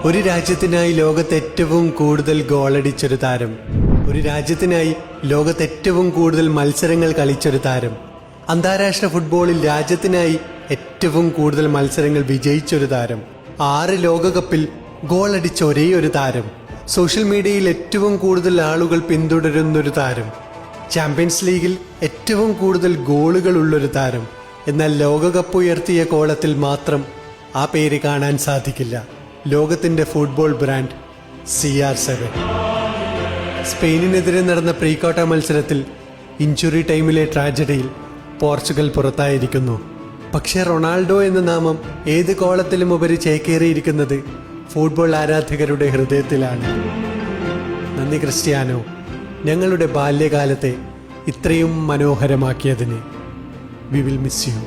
ഒരു രാജ്യത്തിനായി ലോകത്ത് ഏറ്റവും കൂടുതൽ ഗോളടിച്ചൊരു താരം, ഒരു രാജ്യത്തിനായി ലോകത്ത് ഏറ്റവും കൂടുതൽ മത്സരങ്ങൾ കളിച്ചൊരു താരം, അന്താരാഷ്ട്ര ഫുട്ബോളിൽ രാജ്യത്തിനായി ഏറ്റവും കൂടുതൽ മത്സരങ്ങൾ വിജയിച്ചൊരു താരം, 6 ലോകകപ്പിൽ ഗോളടിച്ച ഒരേയൊരു താരം, സോഷ്യൽ മീഡിയയിൽ ഏറ്റവും കൂടുതൽ ആളുകൾ പിന്തുടരുന്നൊരു താരം, ചാമ്പ്യൻസ് ലീഗിൽ ഏറ്റവും കൂടുതൽ ഗോളുകൾ ഉള്ളൊരു താരം. എന്നാൽ ലോകകപ്പ് ഉയർത്തിയ കോളത്തിൽ മാത്രം ആ പേര് കാണാൻ സാധിക്കില്ല. ലോകത്തിന്റെ ഫുട്ബോൾ ബ്രാൻഡ് CR7. സ്പെയിനിനെതിരെ നടന്ന പ്രീ ക്വാർട്ടർ മത്സരത്തിൽ ഇഞ്ചുറി ടൈമിലെ ട്രാജഡിയിൽ പോർച്ചുഗൽ പുറത്തായിരിക്കുന്നു. പക്ഷേ റൊണാൾഡോ എന്ന നാമം ഏത് കോളത്തിലും ഉപരി ചേക്കേറിയിരിക്കുന്നത് ഫുട്ബോൾ ആരാധകരുടെ ഹൃദയത്തിലാണ്. നന്ദി ക്രിസ്ത്യാനോ, ഞങ്ങളുടെ ബാല്യകാലത്തെ ഇത്രയും മനോഹരമാക്കിയതിന്. We will miss U.